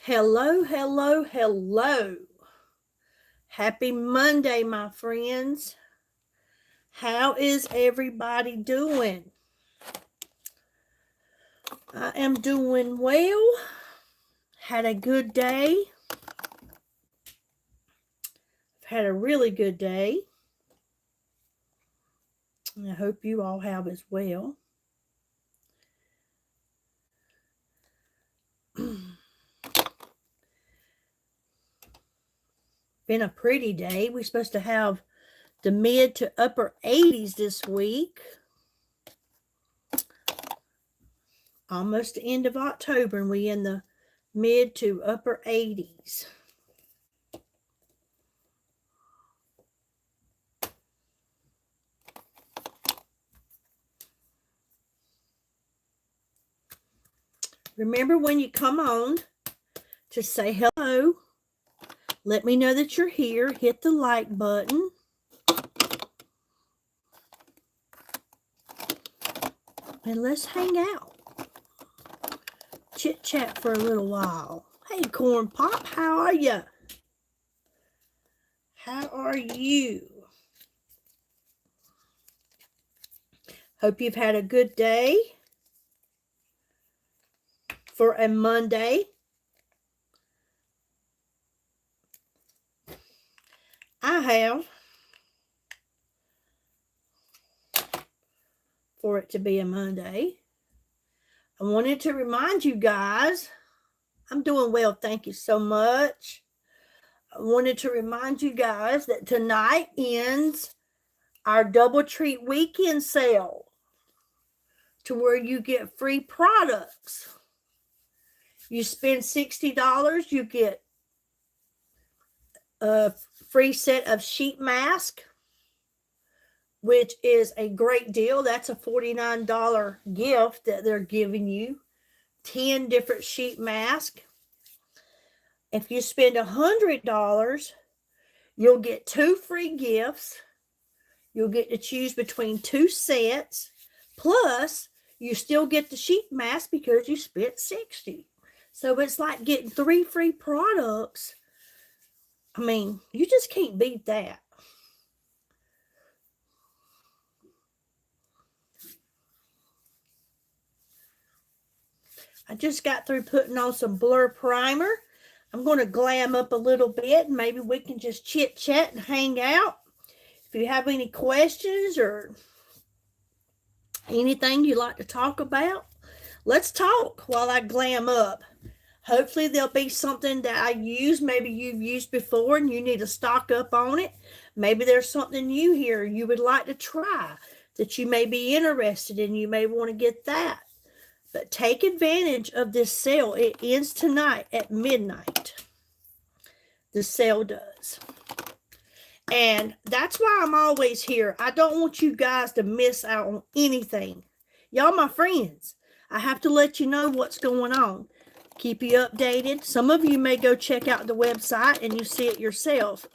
Hello, hello, hello. Happy Monday, my friends. How is everybody doing? I am doing well. Had a good day. Had a really good day. I hope you all have as well. Been a pretty day. We're supposed to have the mid to upper 80s this week. Almost the end of October, and we in the mid to upper 80s. Remember, when you come on, to say hello, let me know that you're here. Hit the like button. And let's hang out. Chit chat for a little while. Hey, Corn Pop, how are you? How are you? Hope you've had a good day for a Monday. I have, for it to be a Monday. I wanted to remind you guys, I'm doing well, thank you so much. I wanted to remind you guys that tonight ends our Double Treat Weekend sale, to where you get free products. You spend $60, you get a free set of sheet mask, which is a great deal. That's a $49 gift that they're giving you. 10 different sheet masks. If you spend $100, you'll get 2 free gifts. You'll get to choose between 2 sets. Plus, you still get the sheet mask because you spent $60. So it's like getting 3 free products. I mean, you just can't beat that. I just got through putting on some Blur Primer. I'm going to glam up a little bit, and maybe we can just chit chat and hang out. If you have any questions or anything you'd like to talk about, let's talk while I glam up. Hopefully there'll be something that I use, maybe you've used before and you need to stock up on it. Maybe there's something new here you would like to try that you may be interested in. You may want to get that. But take advantage of this sale. It ends tonight at midnight. The sale does. And that's why I'm always here. I don't want you guys to miss out on anything. Y'all my friends. I have to let you know what's going on. Keep you updated. Some of you may go check out the website and you see it yourself.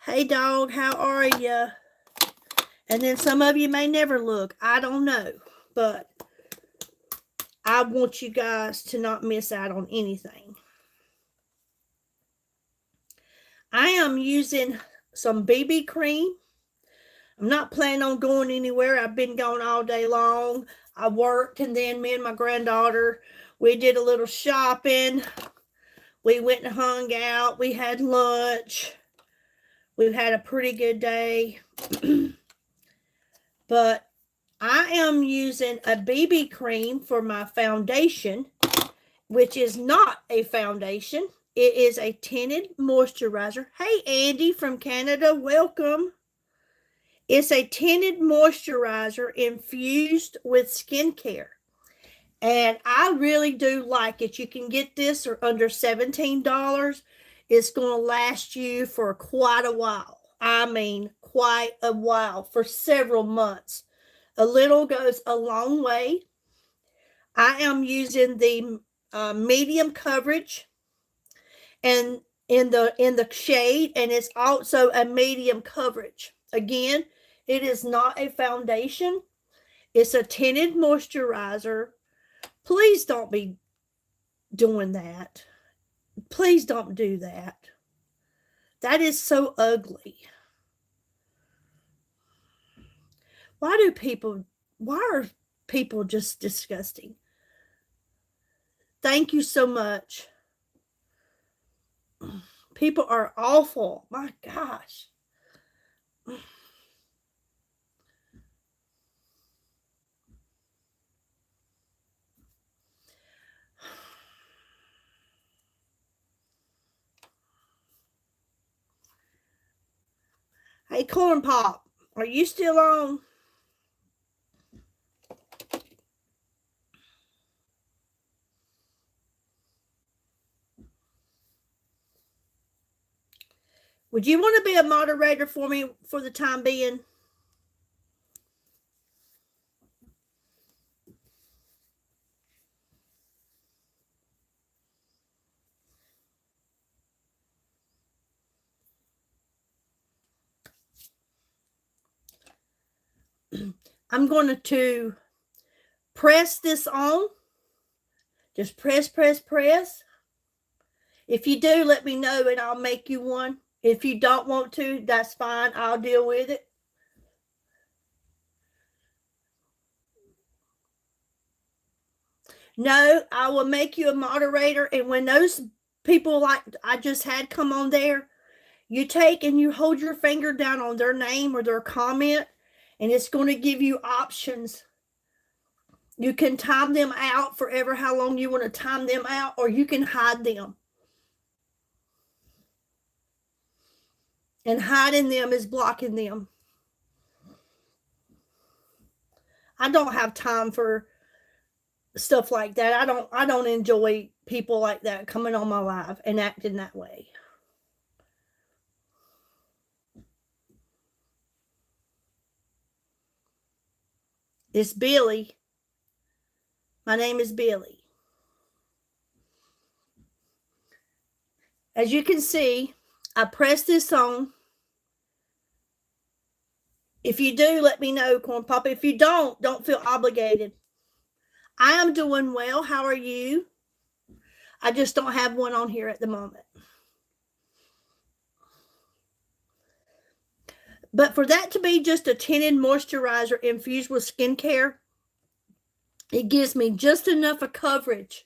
Hey dog, how are you? And then some of you may never look. I don't know. But I want you guys to not miss out on anything. I am using some BB cream. I'm not planning on going anywhere. I've been gone all day long. I worked, and then me and my granddaughter, we did a little shopping. We went and hung out. We had lunch. We've had a pretty good day. But I am using a BB cream for my foundation, which is not a foundation. It is a tinted moisturizer. Hey, Andy from Canada, welcome. It's a tinted moisturizer infused with skincare. And I really do like it. You can get this for under $17. It's going to last you for quite a while. I mean, quite a while, for several months. A little goes a long way. I am using the medium coverage and in the shade, and it's also a medium coverage. Again, it is not a foundation. It's a tinted moisturizer. Please don't be doing that. Please don't do that. That is so ugly. Why are people just disgusting? Thank you so much. People are awful. My gosh. Hey, Corn Pop, are you still on? Would you want to be a moderator for me for the time being? I'm going to press this on. Just press, press, press. If you do, let me know and I'll make you one. If you don't want to, that's fine. I'll deal with it. No, I will make you a moderator. And when those people like I just had come on there, you take and you hold your finger down on their name or their comment, and it's going to give you options. You can time them out forever, how long you want to time them out, or you can hide them. And hiding them is blocking them. I don't have time for stuff like that. I don't enjoy people like that coming on my live and acting that way. It's Billy. My name is Billy. As you can see, I press this on. If you do, let me know, Corn Pop. If you don't feel obligated. I am doing well. How are you? I just don't have one on here at the moment. But for that to be just a tinted moisturizer infused with skincare, it gives me just enough of coverage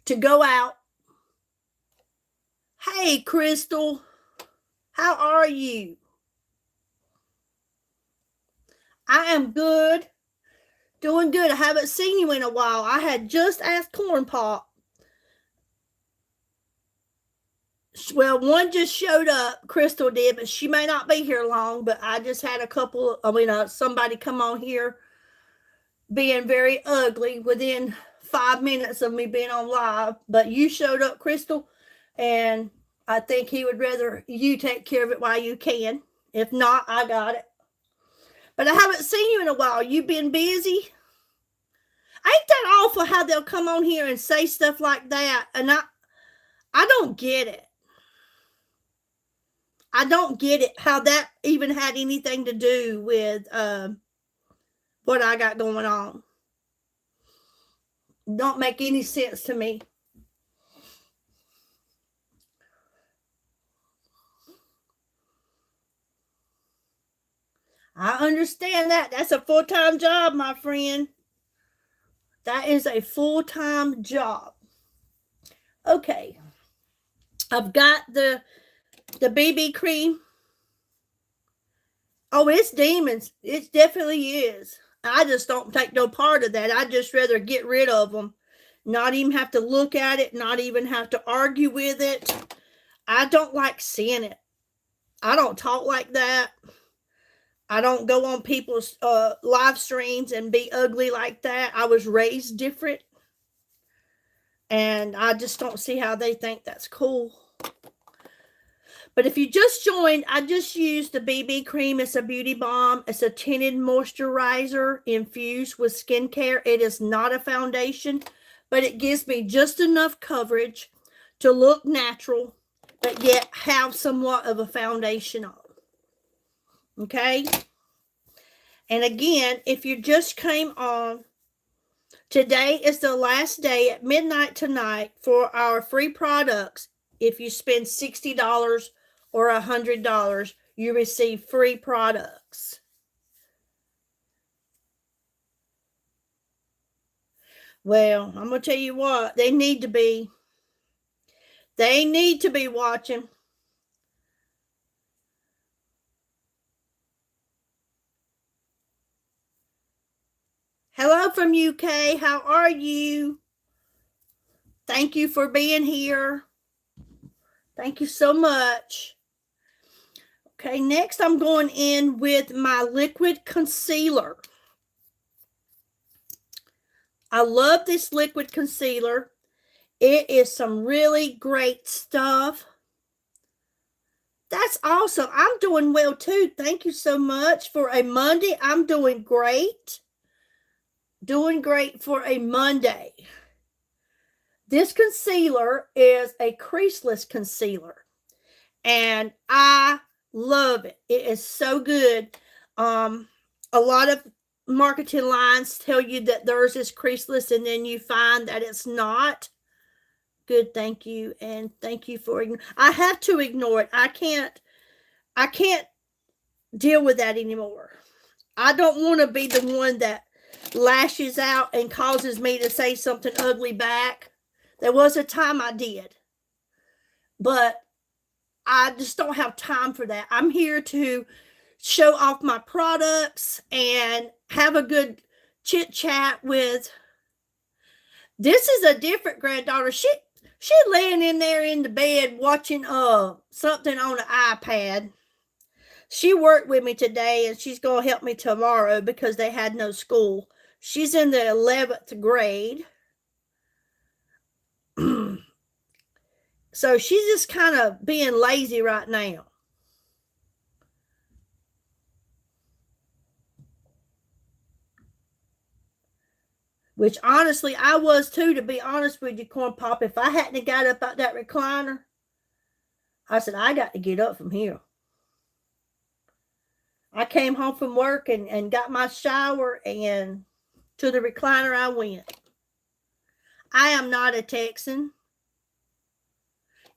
to go out. Hey, Crystal. How are you? I am good. Doing good. I haven't seen you in a while. I had just asked Corn Pop. Well, one just showed up. Crystal did, but she may not be here long. But I just had somebody come on here being very ugly within 5 minutes of me being on live. But you showed up, Crystal, and I think he would rather you take care of it while you can. If not, I got it. But I haven't seen you in a while. You've been busy? Ain't that awful how they'll come on here and say stuff like that? And I don't get it. I don't get it, how that even had anything to do with what I got going on. Don't make any sense to me. I understand that. That's a full-time job, my friend. That is a full-time job. Okay. I've got the BB cream. Oh, it's demons. It definitely is. I just don't take no part of that. I'd just rather get rid of them. Not even have to look at it. Not even have to argue with it. I don't like seeing it. I don't talk like that. I don't go on people's live streams and be ugly like that. I was raised different. And I just don't see how they think that's cool. But if you just joined, I just used the BB cream. It's a beauty balm. It's a tinted moisturizer infused with skincare. It is not a foundation, but it gives me just enough coverage to look natural, but yet have somewhat of a foundation on. Okay? And again, if you just came on, Today is the last day at midnight tonight for our free products. If you spend $60 or $100, you receive free products. Well, I'm going to tell you what, they need to be watching. Hello from UK. How are you? Thank you for being here. Thank you so much. Okay, next I'm going in with my liquid concealer. I love this liquid concealer. It is some really great stuff. That's awesome. I'm doing well too. Thank you so much. For a Monday, I'm doing great. Doing great for a Monday. This concealer is a creaseless concealer, and I love it. It is so good. A lot of marketing lines tell you that theirs is creaseless, and then you find that it's not. Good, thank you, and thank you for. I have to ignore it. I can't deal with that anymore. I don't want to be the one that lashes out and causes me to say something ugly back. There was a time I did, but I just don't have time for that. I'm here to show off my products and have a good chit chat with. This is a different granddaughter. She laying in there in the bed watching something on an iPad. She worked with me today, and she's going to help me tomorrow because they had no school. She's in the 11th grade. So she's just kind of being lazy right now. Which honestly, I was too, to be honest with you, Corn Pop. If I hadn't got up out that recliner, I said, I got to get up from here. I came home from work and got my shower, and to the recliner I went. I am not a Texan.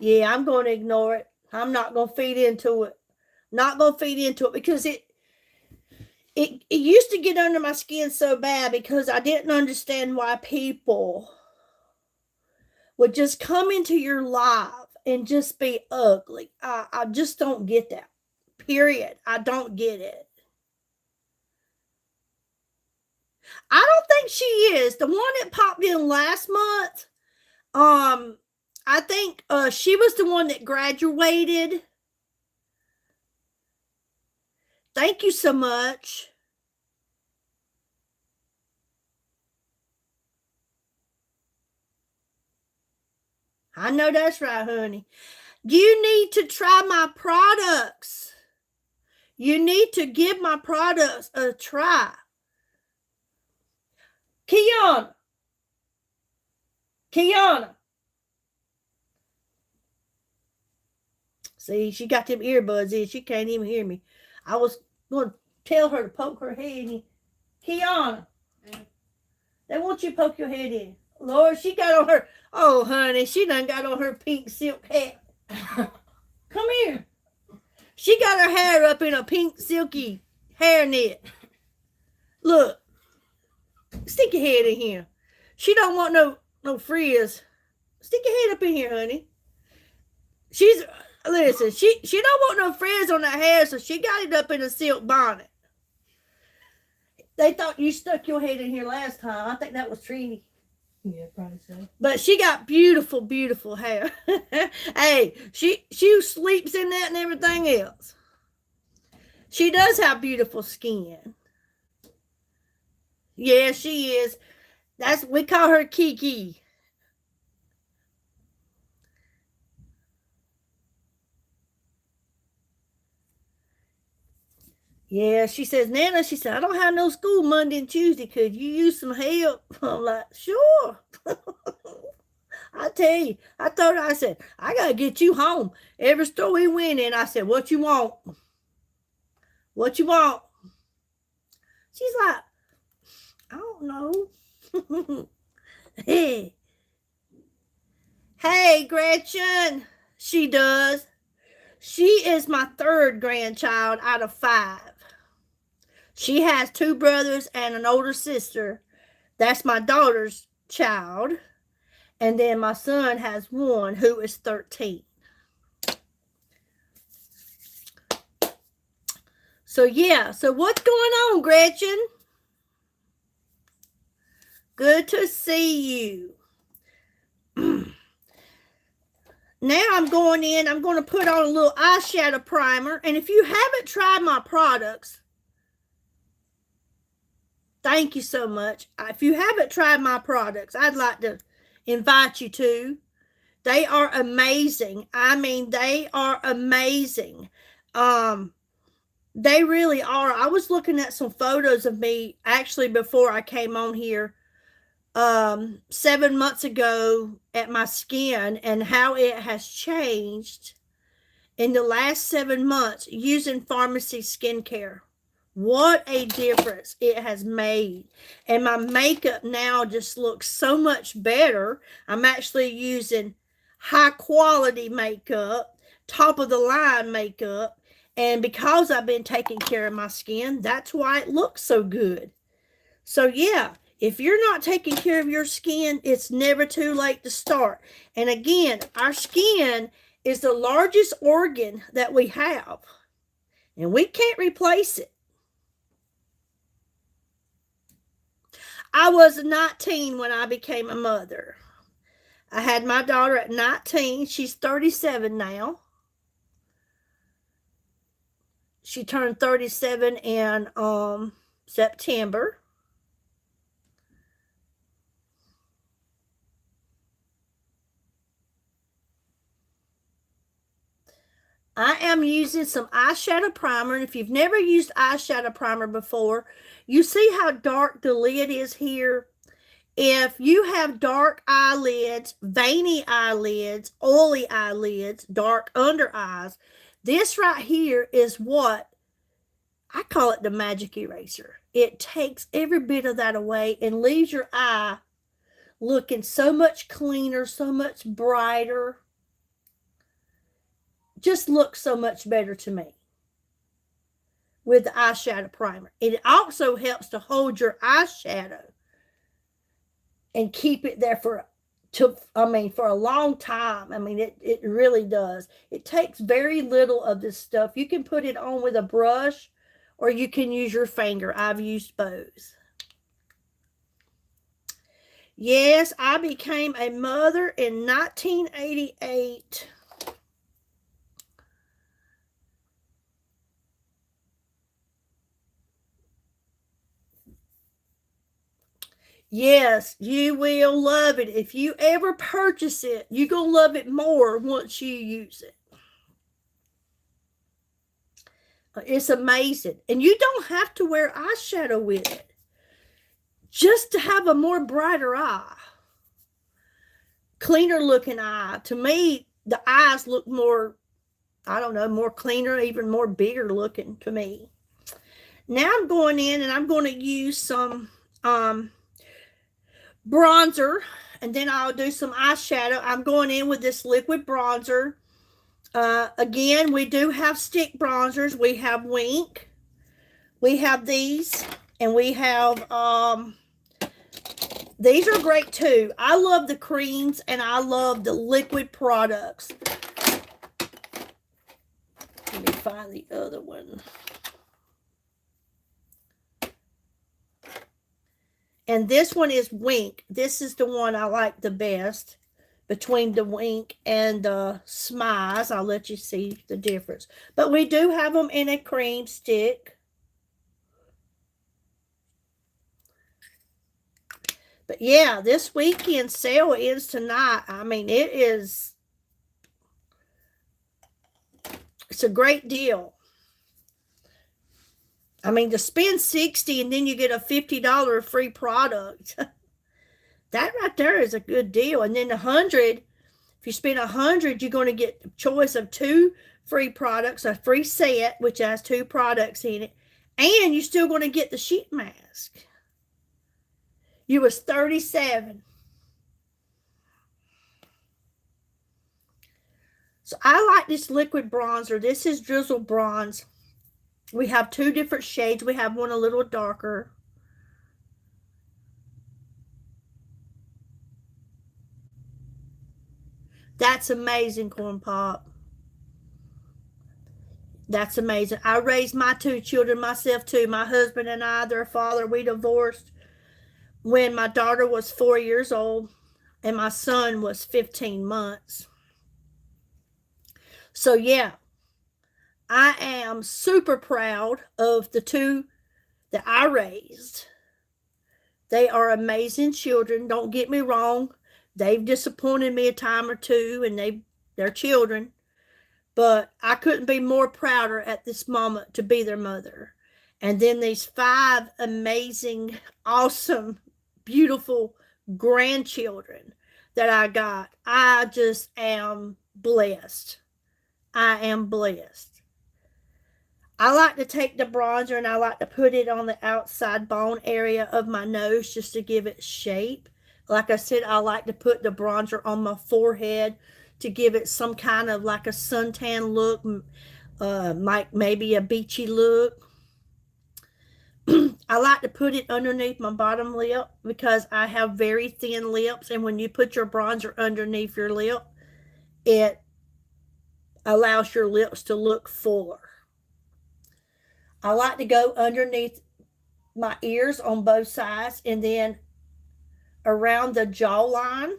Yeah, I'm going to ignore it. I'm not going to feed into it. Not going to feed into it because it used to get under my skin so bad because I didn't understand why people would just come into your life and just be ugly. I just don't get that. Period. I don't get it. I don't think she is. The one that popped in last month, I think she was the one that graduated. Thank you so much. I know that's right, honey. You need to try my products. You need to give my products a try. Kiana. See, she got them earbuds in. She can't even hear me. I was going to tell her to poke her head in. Kiana. They want you to poke your head in. Lord, she got on her. Oh, honey, she done got on her pink silk hat. Come here. She got her hair up in a pink silky hairnet. Look. Stick your head in here. She don't want no frizz. Stick your head up in here, honey. Listen, she don't want no frizz on her hair, so she got it up in a silk bonnet. They thought you stuck your head in here last time. I think that was Trini. Yeah, probably so. But she got beautiful, beautiful hair. Hey, she sleeps in that and everything else. She does have beautiful skin. Yeah, she is. We call her Kiki. Yeah, she says, Nana, she said, I don't have no school Monday and Tuesday. Could you use some help? I'm like, sure. I tell you, I told her, I said, I got to get you home. Every store we went in, I said, what you want? What you want? She's like, I don't know. Hey, hey, Gretchen. She does. She is my third grandchild out of 5. She has 2 brothers and an older sister. That's my daughter's child. And then my son has one who is 13. So, yeah. So, what's going on, Gretchen? Good to see you. Now I'm going to put on a little eyeshadow primer. And if you haven't tried my products, thank you so much. If you haven't tried my products, I'd like to invite you to. They are amazing. I mean, they are amazing. They really are. I was looking at some photos of me actually before I came on here 7 months ago at my skin and how it has changed in the last 7 months using pharmacy skincare. What a difference it has made. And my makeup now just looks so much better. I'm actually using high quality makeup, top of the line makeup. And because I've been taking care of my skin, that's why it looks so good. So yeah, if you're not taking care of your skin, it's never too late to start. And again, our skin is the largest organ that we have. And we can't replace it. I was 19 when I became a mother. I had my daughter at 19. She's 37 now. She turned 37 in September. I am using some eyeshadow primer. And if you've never used eyeshadow primer before, you see how dark the lid is here? If you have dark eyelids, veiny eyelids, oily eyelids, dark under eyes, this right here is what I call it the magic eraser. It takes every bit of that away and leaves your eye looking so much cleaner, so much brighter. Just looks so much better to me with the eyeshadow primer. It also helps to hold your eyeshadow and keep it there for a long time. I mean, it really does. It takes very little of this stuff. You can put it on with a brush or you can use your finger. I've used both. Yes, I became a mother in 1988. Yes, you will love it. If you ever purchase it, you're going to love it more once you use it. It's amazing. And you don't have to wear eyeshadow with it. Just to have a more brighter eye. Cleaner looking eye. To me, the eyes look more, I don't know, more cleaner, even more bigger looking to me. Now I'm going in and I'm going to use some bronzer, and then I'll do some eyeshadow. I'm going in with this liquid bronzer. Again, we do have stick bronzers. We have Wink. We have these, and we have these are great too. I love the creams and I love the liquid products. Let me find the other one. And this one is Wink. This is the one I like the best between the Wink and the Smize. I'll let you see the difference. But we do have them in a cream stick. But yeah, this weekend sale ends tonight. I mean, it's a great deal. I mean, to spend $60 and then you get a $50 free product. That right there is a good deal. And then $100, if you spend $100, you're going to get a choice of 2 free products, a free set, which has 2 products in it. And you're still going to get the sheet mask. You was 37. So I like this liquid bronzer. This is Drizzle Bronze. We have 2 different shades. We have one a little darker. That's amazing, Corn Pop. That's amazing. I raised my 2 children myself too. My husband and I, their father, we divorced when my daughter was 4 years old and my son was 15 months. So yeah, I am super proud of the 2 that I raised. They are amazing children. Don't get me wrong. They've disappointed me a time or two, and they're children. But I couldn't be more prouder at this moment to be their mother. And then these 5 amazing, awesome, beautiful grandchildren that I got. I just am blessed. I am blessed. I like to take the bronzer and I like to put it on the outside bone area of my nose just to give it shape. Like I said, I like to put the bronzer on my forehead to give it some kind of like a suntan look, maybe a beachy look. I like to put it underneath my bottom lip because I have very thin lips, and when you put your bronzer underneath your lip, it allows your lips to look fuller. I like to go underneath my ears on both sides and then around the jawline.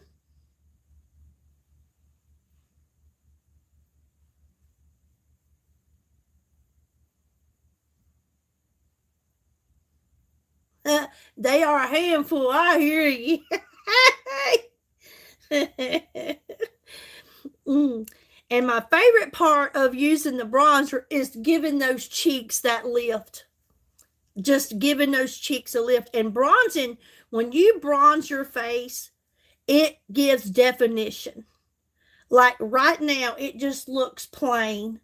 They are a handful. I hear you. And my favorite part of using the bronzer is giving those cheeks that lift. Just giving those cheeks a lift. And bronzing, when you bronze your face, it gives definition. Like right now, it just looks plain.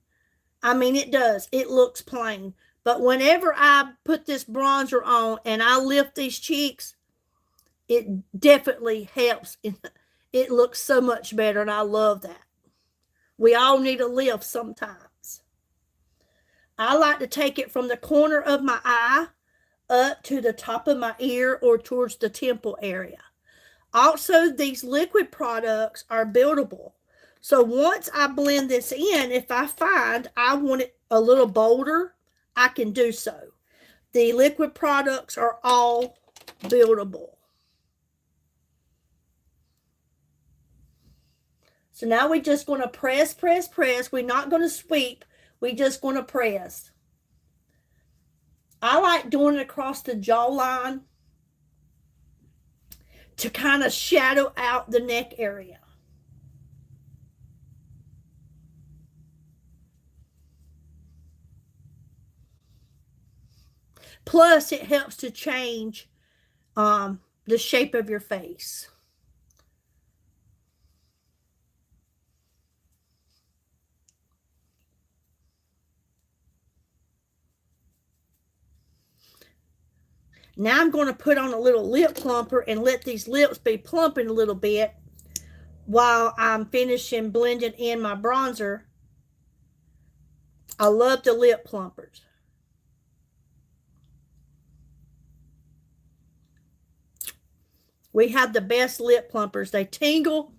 I mean, it does. It looks plain. But whenever I put this bronzer on and I lift these cheeks, it definitely helps. It looks so much better, and I love that. We all need a lift sometimes. I like to take it from the corner of my eye up to the top of my ear or towards the temple area. Also, these liquid products are buildable. So once I blend this in, if I find I want it a little bolder, I can do so. The liquid products are all buildable. So now we're just going to press, press, press. We're not going to sweep. We're just going to press. I like doing it across the jawline to kind of shadow out the neck area. Plus, it helps to change the shape of your face. Now I'm going to put on a little lip plumper and let these lips be plumping a little bit while I'm finishing blending in my bronzer. I love the lip plumpers. We have the best lip plumpers. They tingle.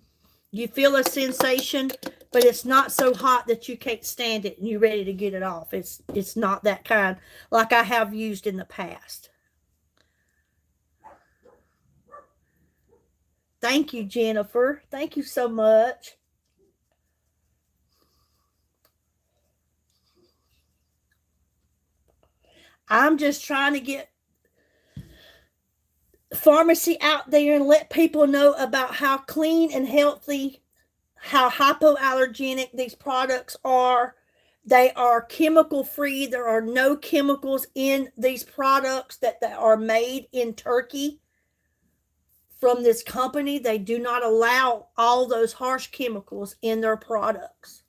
You feel a sensation, but it's not so hot that you can't stand it and you're ready to get it off. It's not that kind like I have used in the past. Thank you, Jennifer. Thank you so much. I'm just trying to get pharmacy out there and let people know about how clean and healthy, how hypoallergenic these products are. They are chemical free. There are no chemicals in these products that are made in Turkey from this company. They do not allow all those harsh chemicals in their products.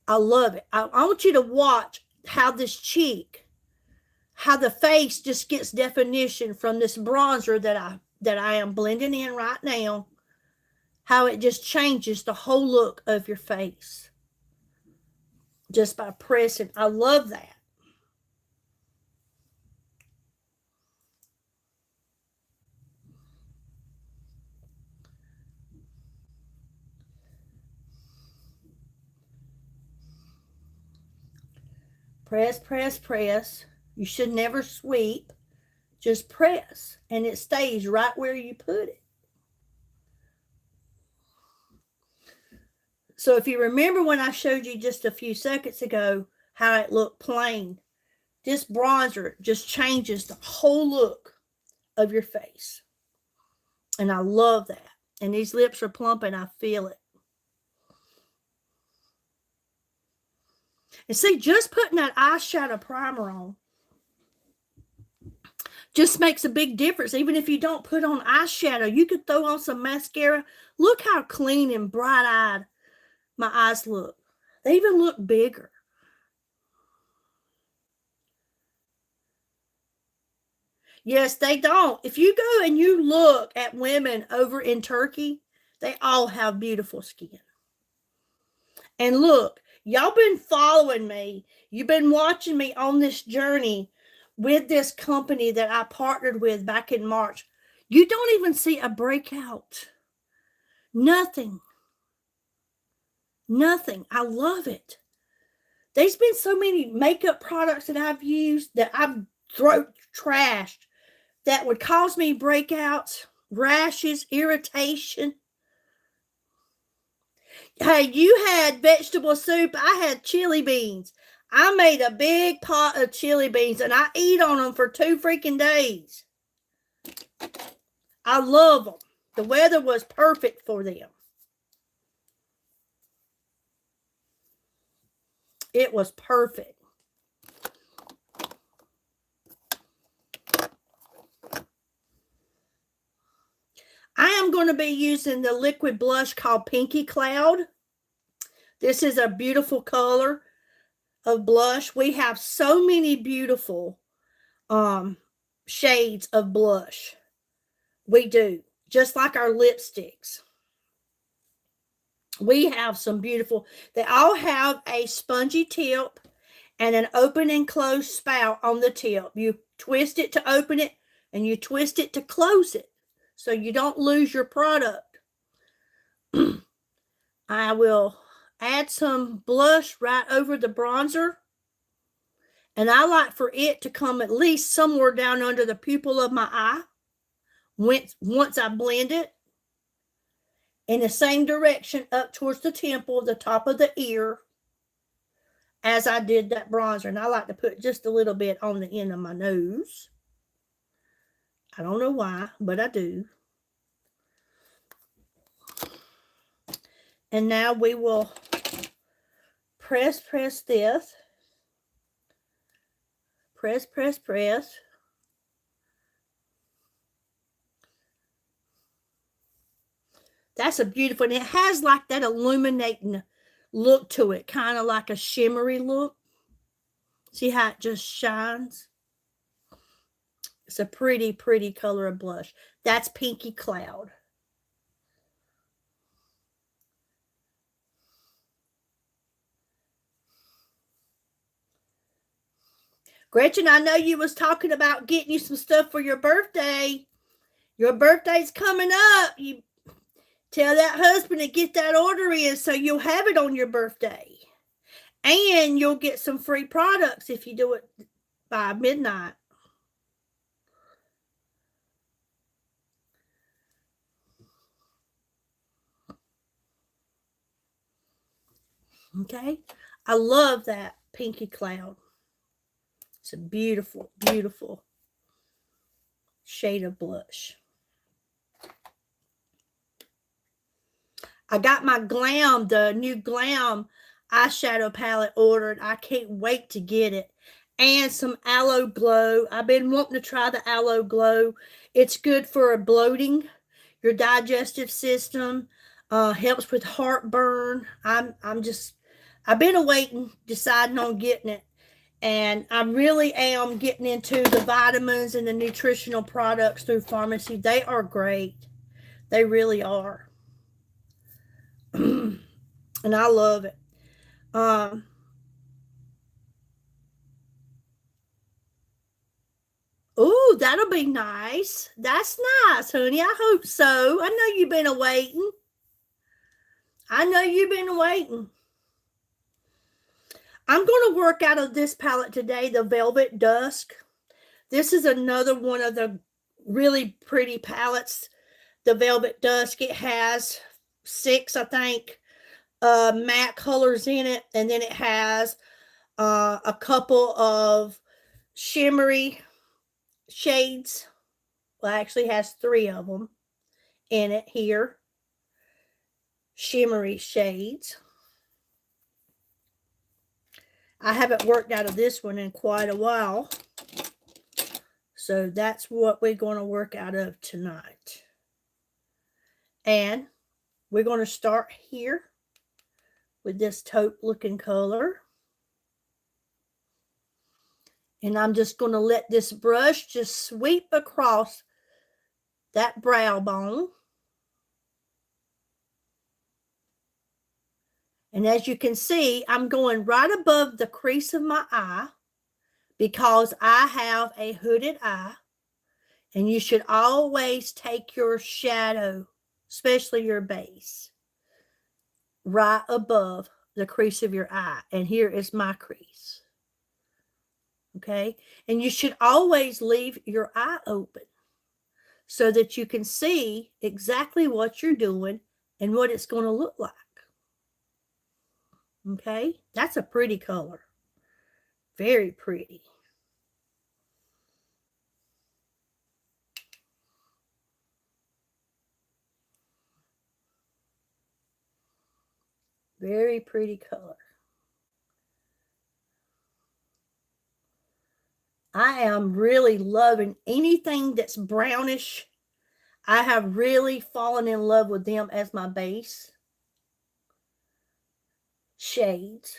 I love it. I want you to watch how this cheek, how the face just gets definition from this bronzer that I am blending in right now. How it just changes the whole look of your face just by pressing. I love that. Press, press, press. You should never sweep. Just press, and it stays right where you put it. So if you remember when I showed you just a few seconds ago how it looked plain, this bronzer just changes the whole look of your face. And I love that. And these lips are plump and I feel it. And see, just putting that eyeshadow primer on just makes a big difference. Even if you don't put on eyeshadow, you could throw on some mascara. Look how clean and bright-eyed my eyes look. They even look bigger. Yes, they don't. If you go and you look at women over in Turkey, they all have beautiful skin. And look, y'all been following me. You've been watching me on this journey with this company that I partnered with back in March. You don't even see a breakout. Nothing. Nothing. I love it. There's been so many makeup products that I've used that I've trashed that would cause me breakouts, rashes, irritation. Hey, you had vegetable soup. I had chili beans. I made a big pot of chili beans and I eat on them for 2 freaking days. I love them. The weather was perfect for them. It was perfect. I am going to be using the liquid blush called Pinky Cloud. This is a beautiful color of blush. We have so many beautiful shades of blush. We do. Just like our lipsticks. We have some beautiful, they all have a spongy tip and an open and closed spout on the tip. You twist it to open it and you twist it to close it so you don't lose your product. I will add some blush right over the bronzer. And I like for it to come at least somewhere down under the pupil of my eye once I blend it. In the same direction up towards the temple, the top of the ear, as I did that bronzer. And I like to put just a little bit on the end of my nose. I don't know why, but I do. And now we will press this. Press, press, press. That's a beautiful, and it has like that illuminating look to it, kind of like a shimmery look. See how it just shines? It's a pretty, pretty color of blush. That's Pinky Cloud. Gretchen, I know you was talking about getting you some stuff for your birthday. Your birthday's coming up. You tell that husband to get that order in so you'll have it on your birthday. And you'll get some free products if you do it by midnight. Okay? I love that Pinky Cloud. It's a beautiful, beautiful shade of blush. I got my Glam, the new Glam eyeshadow palette ordered. I can't wait to get it. And some Aloe Glow. I've been wanting to try the Aloe Glow. It's good for bloating, your digestive system. Helps with heartburn. I've been awaiting, deciding on getting it. And I really am getting into the vitamins and the nutritional products through pharmacy. They are great. They really are. And I love it. Um, oh, that'll be nice. That's nice, honey. I hope so. I know you've been awaiting. I know you've been waiting. I'm going to work out of this palette today, the Velvet Dusk. This is another one of the really pretty palettes, the Velvet Dusk. It has 6, I think, matte colors in it, and then it has a couple of shimmery shades. Well, actually has 3 of them in it here. Shimmery shades. I haven't worked out of this one in quite a while. So that's what we're going to work out of tonight. And we're going to start here with this taupe looking color. And I'm just going to let this brush just sweep across that brow bone. And as you can see, I'm going right above the crease of my eye because I have a hooded eye. And you should always take your shadow, especially your base, right above the crease of your eye. And here is my crease. Okay? And you should always leave your eye open so that you can see exactly what you're doing and what it's going to look like. Okay? That's a pretty color. Very pretty. Very pretty color. I am really loving anything that's brownish. I have really fallen in love with them as my base shades.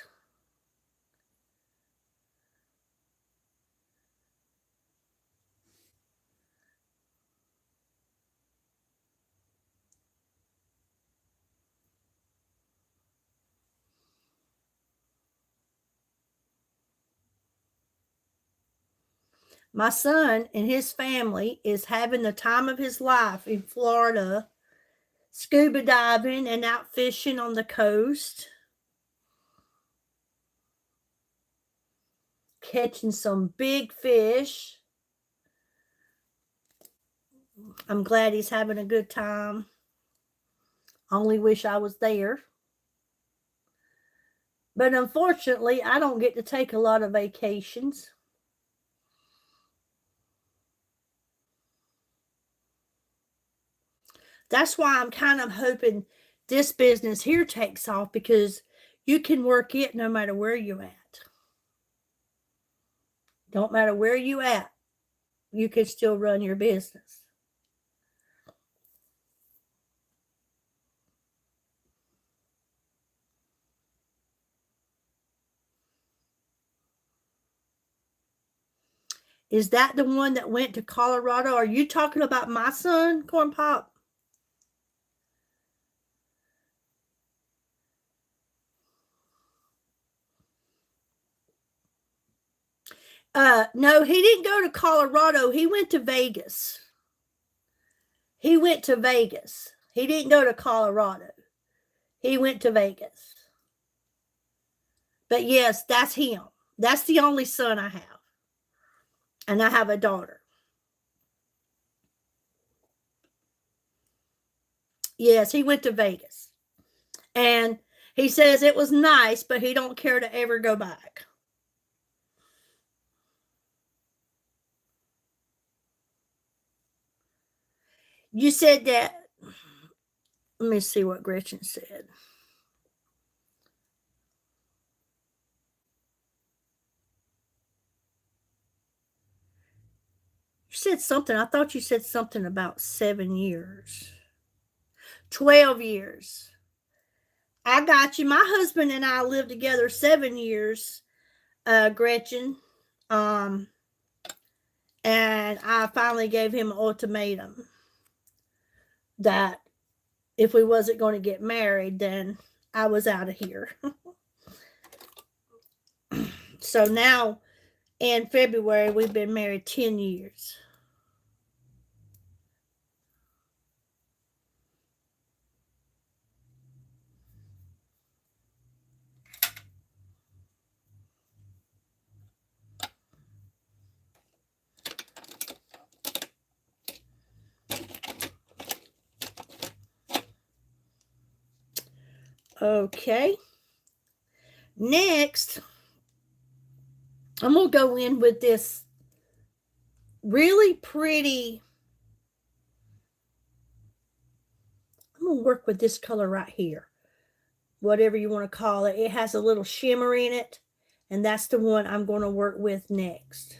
My son and his family is having the time of his life in Florida, scuba diving and out fishing on the coast, catching some big fish. I'm glad he's having a good time. Only wish I was there. But unfortunately, I don't get to take a lot of vacations. That's why I'm kind of hoping this business here takes off, because you can work it no matter where you're at. Don't matter where you at, you can still run your business. Is that the one that went to Colorado? Are you talking about my son, Corn Pop? No, he didn't go to Colorado. He went to Vegas. He went to Vegas. He didn't go to Colorado. He went to Vegas. But yes, that's him. That's the only son I have. And I have a daughter. Yes, he went to Vegas. And he says it was nice, but he don't care to ever go back. You said that. Let me see what Gretchen said. You said something. I thought you said something about 7 years. 12 years. I got you. My husband and I lived together 7 years. Gretchen. And I finally gave him an ultimatum that if we wasn't going to get married, then I was out of here. So now in February, we've been married 10 years. Okay. Next, I'm going to go in with this really pretty. I'm going to work with this color right here. Whatever you want to call it. It has a little shimmer in it. And that's the one I'm going to work with next.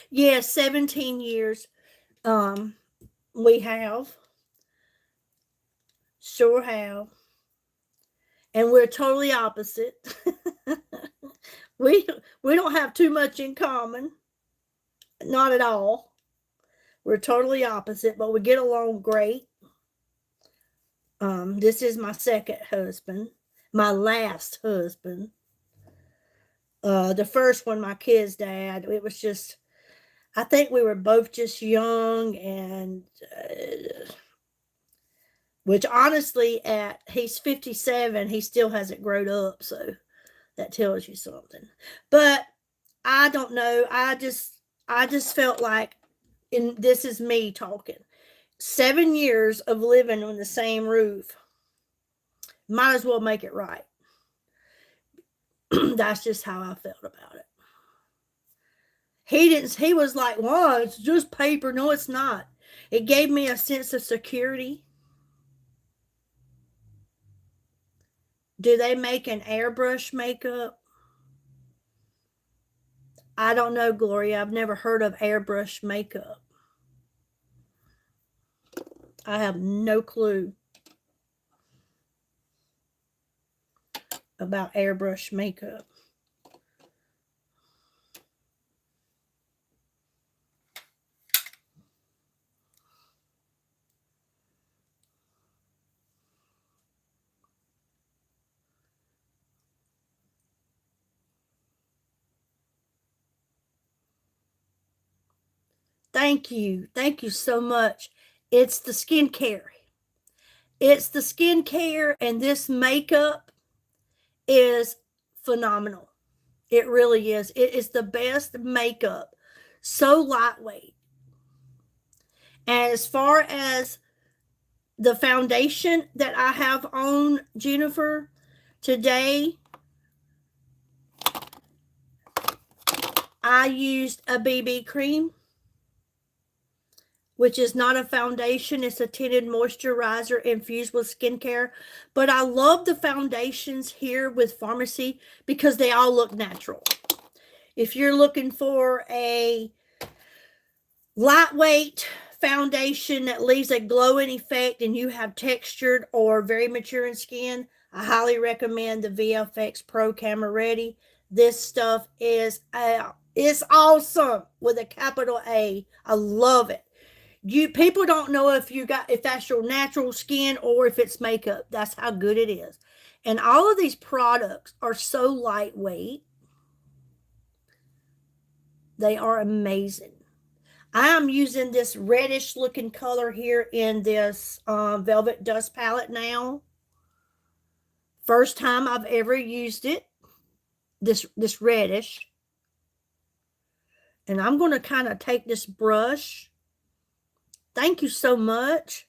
Yes, 17 years. We have. Sure have. And we're totally opposite. we don't have too much in common. Not at all. We're totally opposite, but we get along great. This is my second husband. My last husband. The first one, my kid's dad, it was just, I think we were both just young, and which honestly, he's 57, he still hasn't grown up, so that tells you something. But I don't know. I just felt like, and this is me talking, 7 years of living on the same roof, might as well make it right. That's just how I felt about it. He was like, well, it's just paper. No, it's not. It gave me a sense of security. Do they make an airbrush makeup? I don't know, Gloria. I've never heard of airbrush makeup. I have no clue about airbrush makeup. Thank you. Thank you so much. It's the skincare. It's the skincare, and this makeup is phenomenal. It really is. It is the best makeup. So lightweight. And as far as the foundation that I have on, Jennifer, today, I used a BB cream, which is not a foundation. It's a tinted moisturizer infused with skincare. But I love the foundations here with Pharmacy because they all look natural. If you're looking for a lightweight foundation that leaves a glowing effect and you have textured or very maturing skin, I highly recommend the VFX Pro Camera Ready. This stuff is it's awesome with a capital A. I love it. People don't know if that's your natural skin or if it's makeup. That's how good it is. And all of these products are so lightweight. They are amazing. I am using this reddish looking color here in this Velvet Dust palette now. First time I've ever used it. This reddish. And I'm going to kind of take this brush. Thank you so much.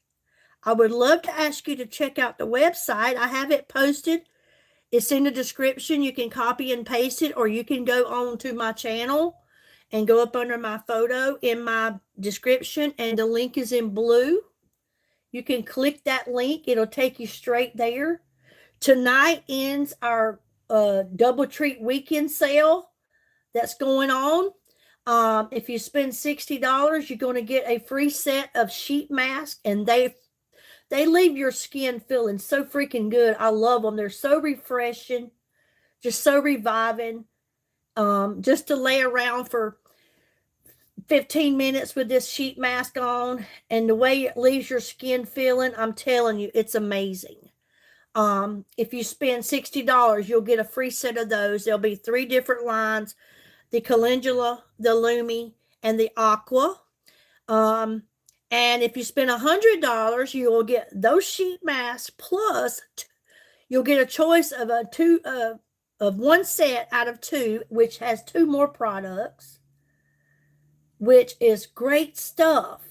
I would love to ask you to check out the website. I have it posted. It's in the description. You can copy and paste it, or you can go on to my channel and go up under my photo in my description, and the link is in blue. You can click that link. It'll take you straight there. Tonight ends our double treat weekend sale that's going on. If you spend $60, you're going to get a free set of sheet masks, and they leave your skin feeling so freaking good. I love them. They're so refreshing, just so reviving. Just to lay around for 15 minutes with this sheet mask on, and the way it leaves your skin feeling, I'm telling you, it's amazing. If you spend $60, you'll get a free set of those. There'll be 3 different lines: the Calendula, the Lumi, and the Aqua. And if you spend $100, you will get those sheet masks, plus you'll get a choice of one set out of 2, which has 2 more products, which is great stuff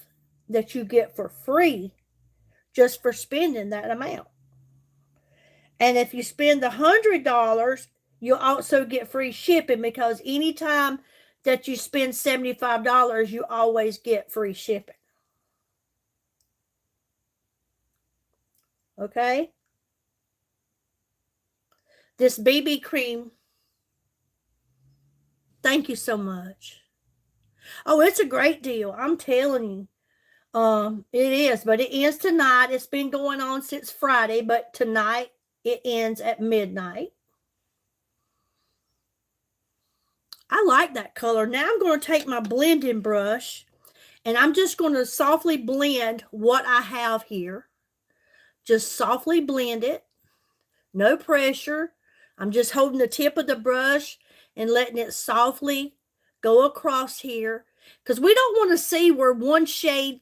that you get for free just for spending that amount. And if you spend the $100, you'll also get free shipping, because anytime that you spend $75, you always get free shipping. Okay? This BB cream, thank you so much. Oh, it's a great deal. I'm telling you. It is, but it ends tonight. It's been going on since Friday, but tonight it ends at midnight. I like that color. Now I'm going to take my blending brush, and I'm just going to softly blend what I have here. Just softly blend it. No pressure. I'm just holding the tip of the brush and letting it softly go across here, because we don't want to see where one shade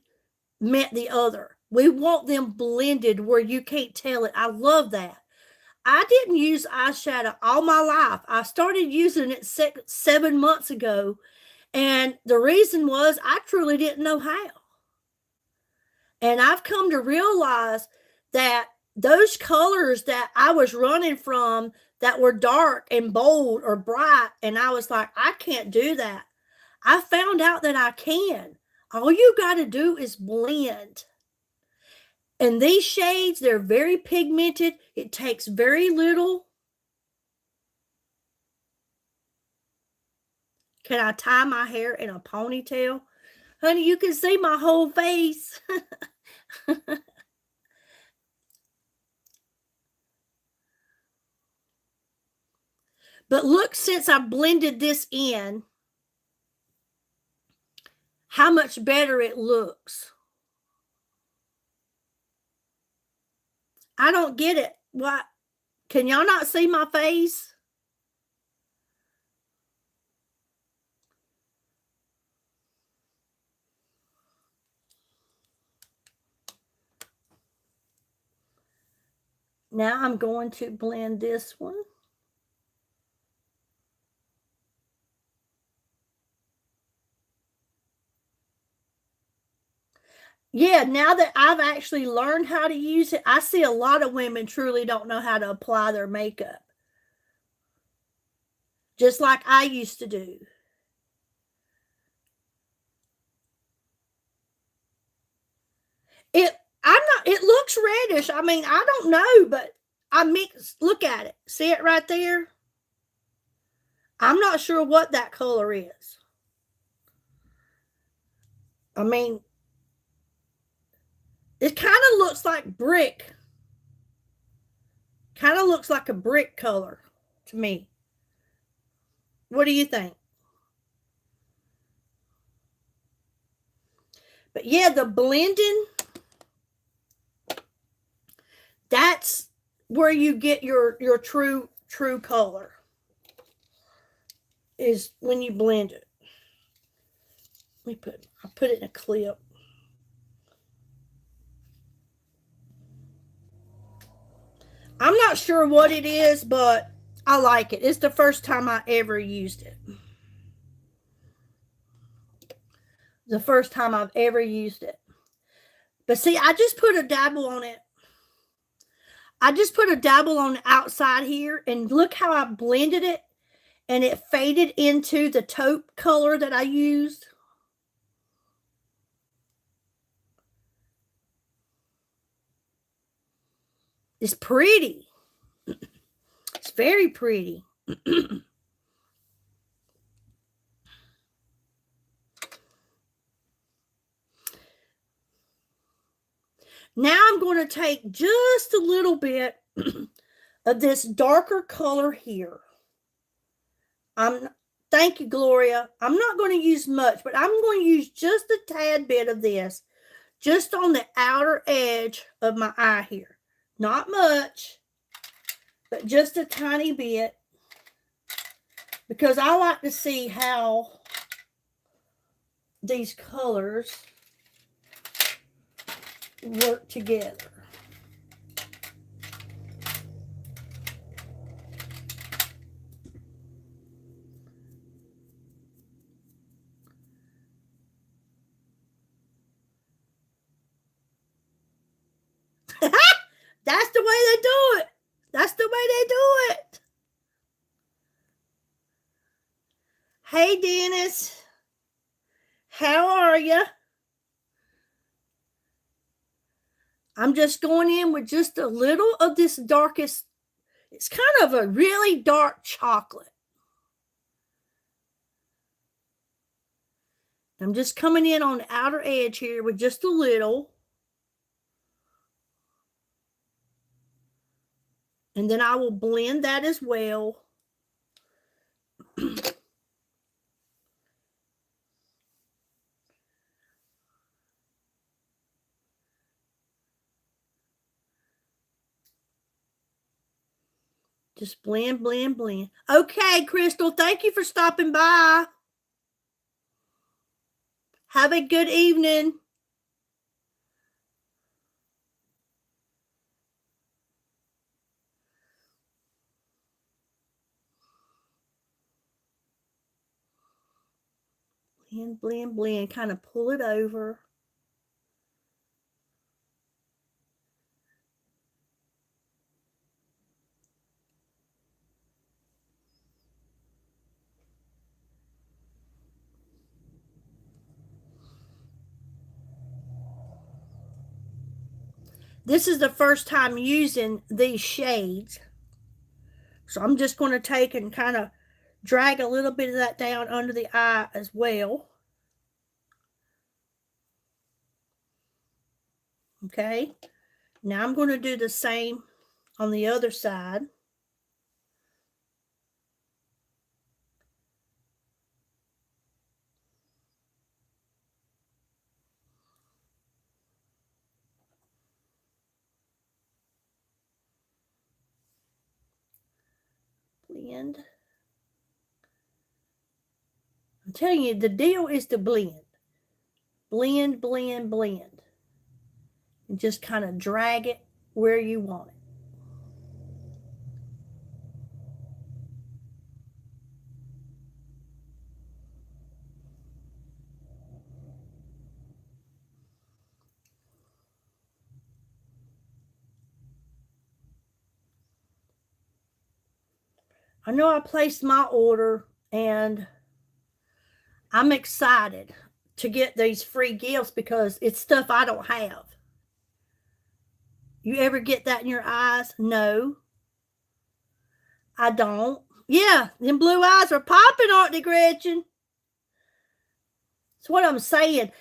met the other. We want them blended where you can't tell it. I love that. I didn't use eyeshadow all my life. I started using it 7 months ago, and the reason was I truly didn't know how. And I've come to realize that those colors that I was running from that were dark and bold or bright, and I was like, I can't do that. I found out that I can. All you got to do is blend. And these shades, they're very pigmented. It takes very little. Can I tie my hair in a ponytail? Honey, you can see my whole face. But look, since I blended this in, how much better it looks. I don't get it. What? Can y'all not see my face? Now I'm going to blend this one. Yeah, now that I've actually learned how to use it, I see a lot of women truly don't know how to apply their makeup, just like I used to do. It looks reddish. I mean, I don't know, but I mix. Look at it. See it right there? I'm not sure what that color is. I mean, it kind of looks like brick. Kind of looks like a brick color to me. What do you think? But yeah, the blending, that's where you get your true color, is when you blend it. I'll put it in a clip. I'm not sure what it is, but I like it. It's the first time I ever used it. The first time I've ever used it. But see, I just put a dabble on it. I just put a dabble on the outside here, and look how I blended it, and it faded into the taupe color that I used. It's pretty. It's very pretty. Now I'm going to take just a little bit of this darker color here. Thank you, Gloria. I'm not going to use much, but I'm going to use just a tad bit of this, just on the outer edge of my eye here. Not much, but just a tiny bit, because I like to see how these colors work together. That's the way they do it. That's the way they do it. Hey, Dennis. How are you? I'm just going in with just a little of this darkest. It's kind of a really dark chocolate. I'm just coming in on the outer edge here with just a little. And then I will blend that as well. Just blend, blend, blend. Okay, Crystal, thank you for stopping by. Have a good evening. Blend, blend, blend. Kind of pull it over. This is the first time using these shades. So I'm just going to take and kind of drag a little bit of that down under the eye as well. Okay. Now I'm going to do the same on the other side. Blend. I'm telling you, the deal is to blend. Blend, blend, blend. And just kind of drag it where you want it. I know I placed my order and I'm excited to get these free gifts because it's stuff I don't have. You ever get that in your eyes? No, I don't. Yeah, them blue eyes are popping, aren't they, Gretchen? That's what I'm saying.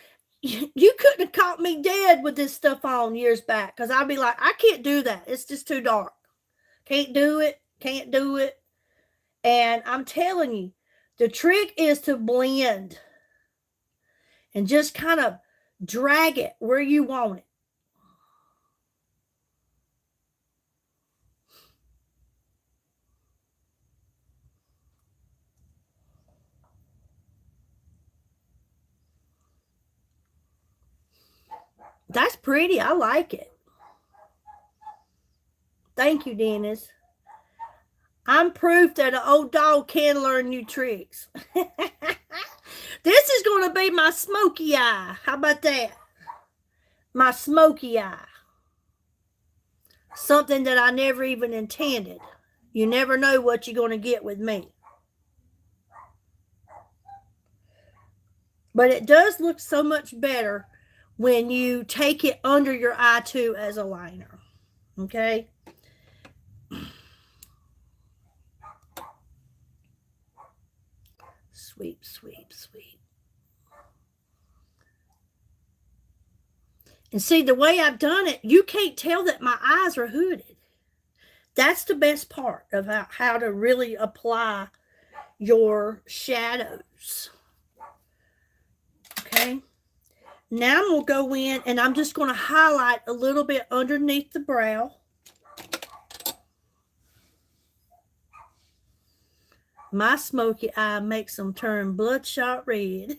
You couldn't have caught me dead with this stuff on years back, because I'd be like, I can't do that. It's just too dark. Can't do it. Can't do it. And I'm telling you, the trick is to blend and just kind of drag it where you want it. That's pretty. I like it. Thank you, Dennis. I'm proof that an old dog can learn new tricks. This is going to be my smoky eye. How about that? My smoky eye. Something that I never even intended. You never know what you're going to get with me. But it does look so much better when you take it under your eye too as a liner. Okay? Sweep, sweep, sweep. And see, the way I've done it, you can't tell that my eyes are hooded. That's the best part of how to really apply your shadows. Okay. Now I'm going to go in and I'm just going to highlight a little bit underneath the brow. My smoky eye makes them turn bloodshot red.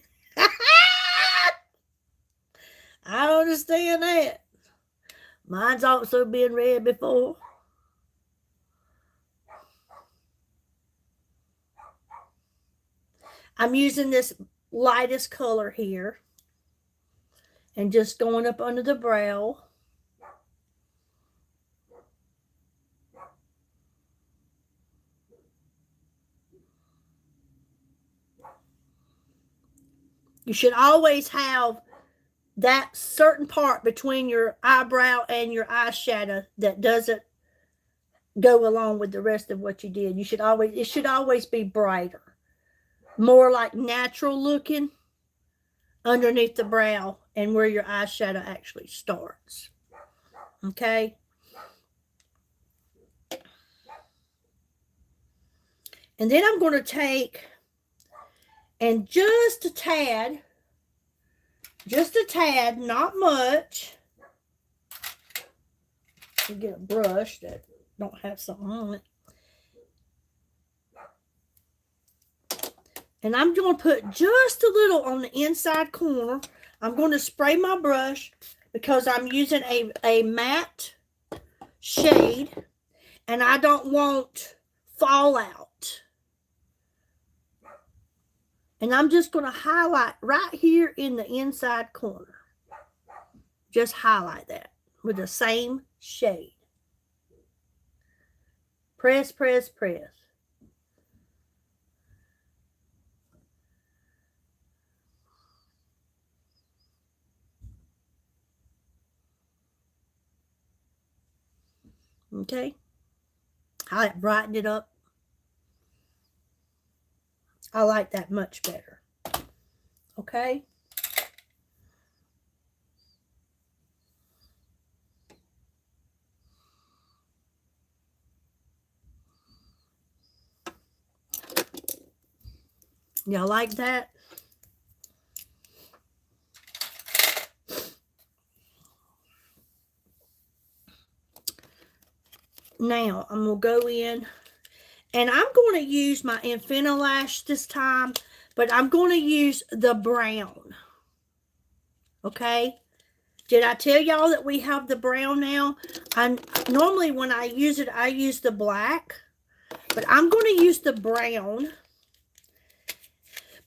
I understand that. Mine's also been red before. I'm using this lightest color here and just going up under the brow. You should always have that certain part between your eyebrow and your eyeshadow that doesn't go along with the rest of what you did. It should always be brighter, more like natural looking underneath the brow and where your eyeshadow actually starts. Okay. And then I'm going to take and just a tad, not much. You get a brush that don't have something on it. And I'm going to put just a little on the inside corner. I'm going to spray my brush because I'm using a matte shade and I don't want fallout. And I'm just going to highlight right here in the inside corner. Just highlight that with the same shade. Press, press, press. Okay. I brighten it up. I like that much better. Okay. Y'all like that? Now, I'm going to go in, and I'm going to use my Infinolash this time, but I'm going to use the brown. Okay? Did I tell y'all that we have the brown now? Normally, when I use it, I use the black, but I'm going to use the brown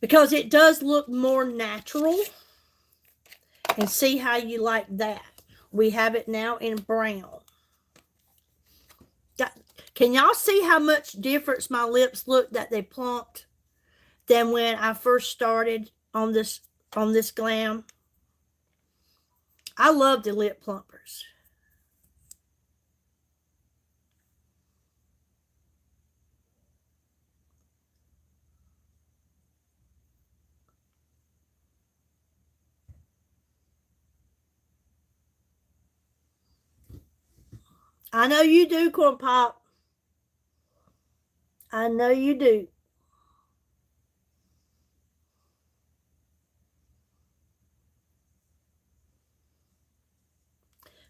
because it does look more natural. And see how you like that. We have it now in brown. Can y'all see how much difference my lips look that they plumped than when I first started on this glam? I love the lip plumpers. I know you do, Corn Pop. I know you do.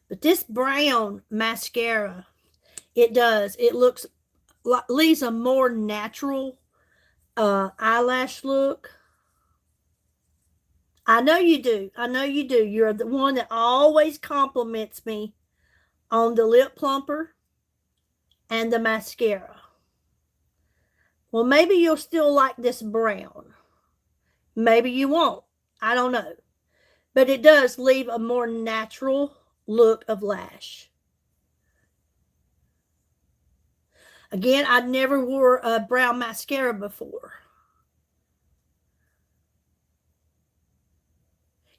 But this brown mascara, it looks, leaves a more natural eyelash look. I know you do. I know you do. You're the one that always compliments me on the lip plumper and the mascara. Well, maybe you'll still like this brown. Maybe you won't. I don't know. But it does leave a more natural look of lash. Again, I'd never wore a brown mascara before.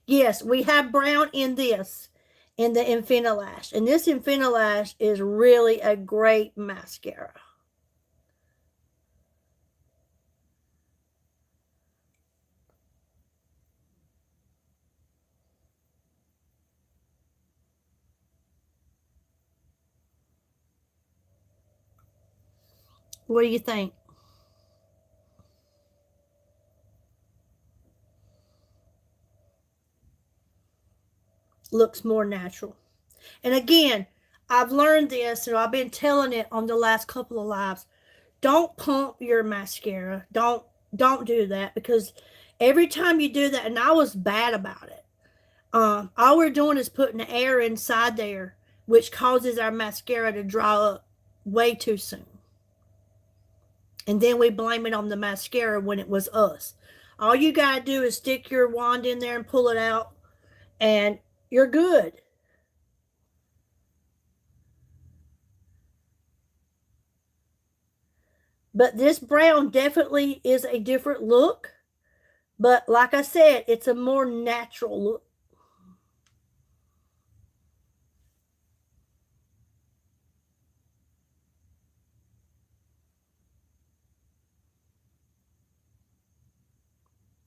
Yes, we have brown in this, in the Infinolash. And this Infinolash is really a great mascara. What do you think? Looks more natural. And again, I've learned this, and I've been telling it on the last couple of lives. Don't pump your mascara. Don't do that, because every time you do that, and I was bad about it. All we're doing is putting air inside there, which causes our mascara to dry up way too soon. And then we blame it on the mascara when it was us. All you gotta do is stick your wand in there and pull it out, and you're good. But this brown definitely is a different look. But like I said, it's a more natural look.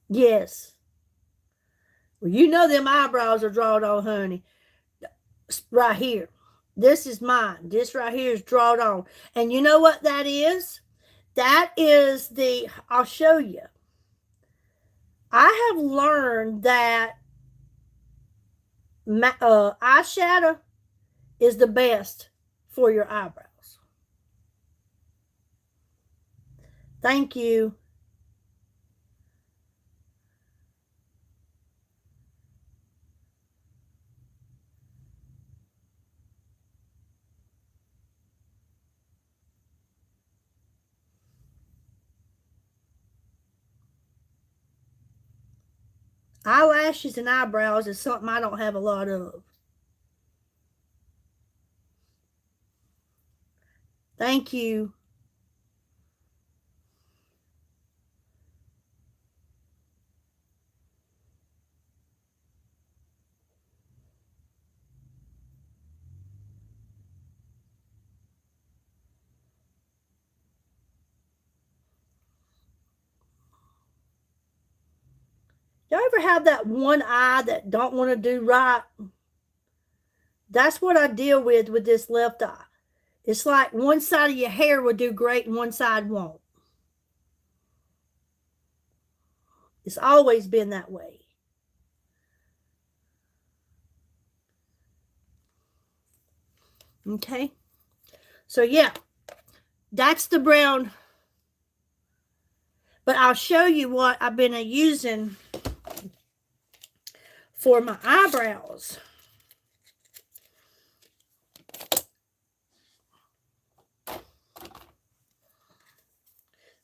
Yes. Well, you know them eyebrows are drawn on, honey. Right here. This is mine. This right here is drawn on. And you know what that is? That is I'll show you. I have learned that eyeshadow is the best for your eyebrows. Thank you. Eyelashes and eyebrows is something I don't have a lot of. Thank you. Y'all ever have that one eye that don't want to do right? That's what I deal with this left eye. It's like one side of your hair will do great and one side won't. It's always been that way. Okay. So yeah, that's the brown. But I'll show you what I've been using for my eyebrows.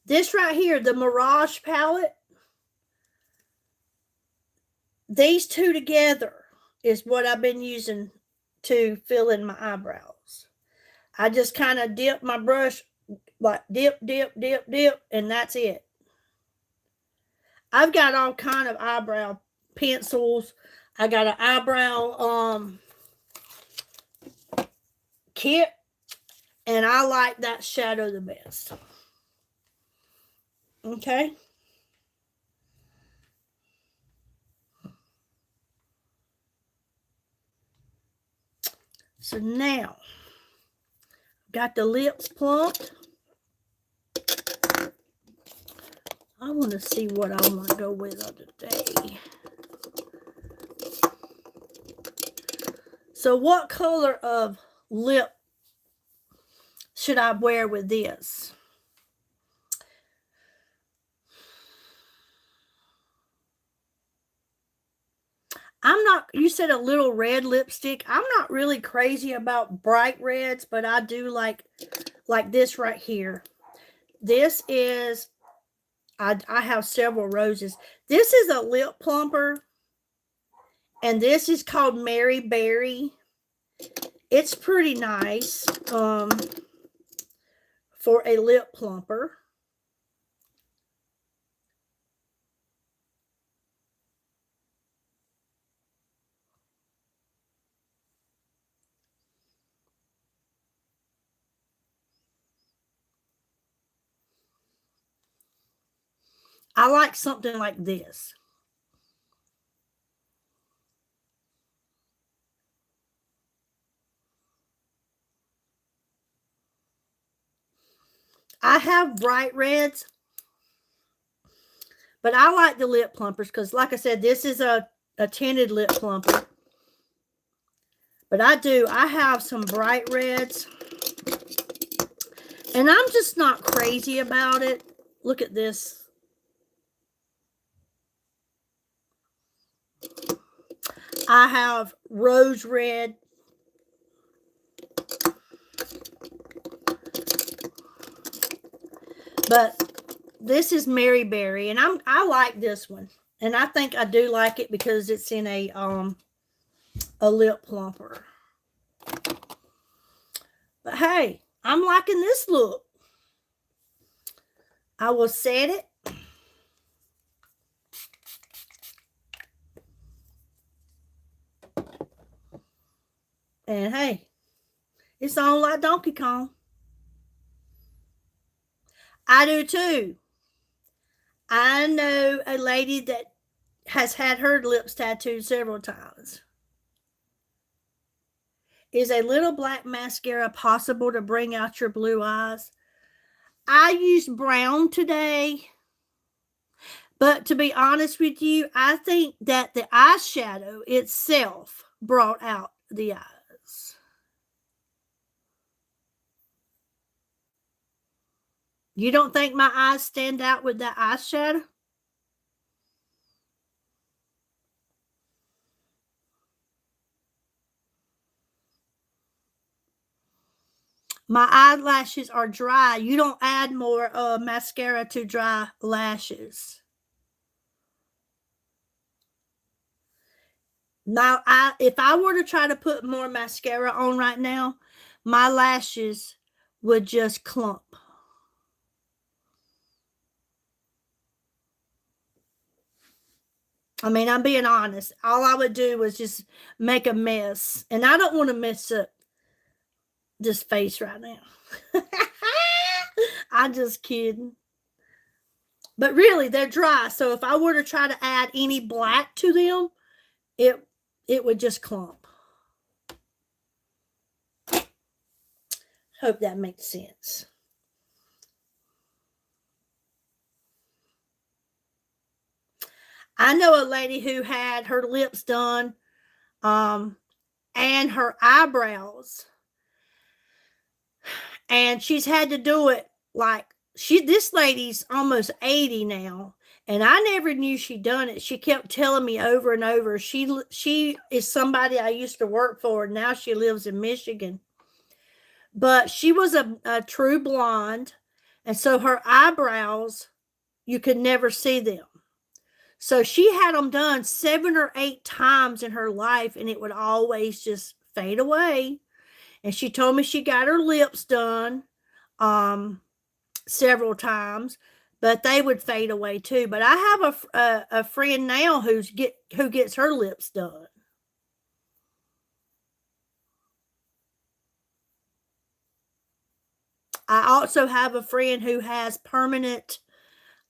This right here, the Mirage palette, these two together is what I've been using to fill in my eyebrows. I just kind of dip my brush, like dip, and that's it. I've got all kind of eyebrow pencils. I got an eyebrow kit, and I like that shadow the best. Okay. So now, got the lips plumped. I want to see what I want to go with on today. So what color of lip should I wear with this? You said a little red lipstick. I'm not really crazy about bright reds, but I do like this right here. This is, I have several roses. This is a lip plumper, and this is called Mary Berry. It's pretty nice for a lip plumper. I like something like this. I have bright reds, but I like the lip plumpers because, like I said, this is a tinted lip plumper. But I have some bright reds. And I'm just not crazy about it. Look at this. I have rose red. But this is Mary Berry, and I like this one. And I think I do like it because it's in a lip plumper. But hey, I'm liking this look. I will set it. And hey, it's on like Donkey Kong. I do too. I know a lady that has had her lips tattooed several times. Is a little black mascara possible to bring out your blue eyes? I used brown today. But to be honest with you, I think that the eyeshadow itself brought out the eyes. You don't think my eyes stand out with that eyeshadow? My eyelashes are dry. You don't add more mascara to dry lashes. Now, if I were to try to put more mascara on right now, my lashes would just clump. I mean, I'm being honest. All I would do was just make a mess. And I don't want to mess up this face right now. I'm just kidding. But really, they're dry. So if I were to try to add any black to them, it would just clump. Hope that makes sense. I know a lady who had her lips done and her eyebrows. And she's had to do it like this lady's almost 80 now. And I never knew she'd done it. She kept telling me over and over. She is somebody I used to work for. And now she lives in Michigan. But she was a true blonde. And so her eyebrows, you could never see them. So she had them done 7 or 8 times in her life. And it would always just fade away. And she told me she got her lips done several times, but they would fade away too. But I have a friend now who gets her lips done. I also have a friend who has permanent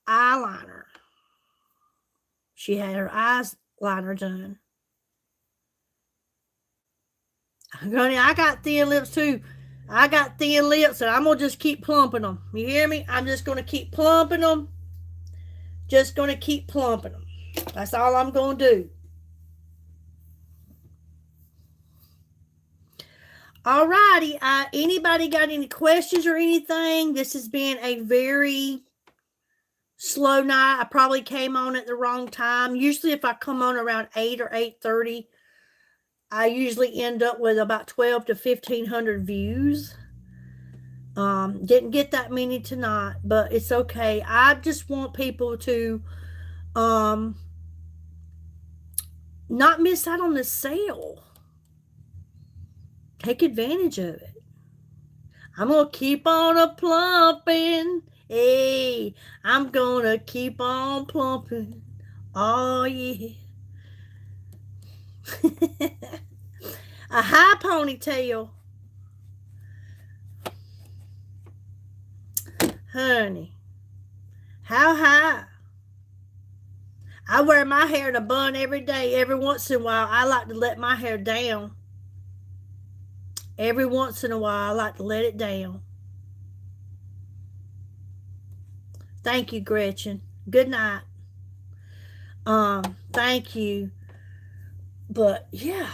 eyeliner. She had her eyeliner done. Honey, I got thin lips too. I got thin lips and I'm going to just keep plumping them. You hear me? I'm just going to keep plumping them. Just going to keep plumping them. That's all I'm going to do. All righty. Anybody got any questions or anything? This has been a very slow night. I probably came on at the wrong time. Usually if I come on around 8 or 8:30, I usually end up with about 12 to 1,500 views. Didn't get that many tonight, but it's okay. I just want people to not miss out on this sale. Take advantage of it. I'm going to keep on a plumping. Hey, I'm going to keep on plumping. Oh, yeah. A high ponytail. Honey, how high? I wear my hair in a bun every day. Every once in a while, I like to let my hair down. Every once in a while, I like to let it down. Thank you, Gretchen. Good night. Thank you. But yeah.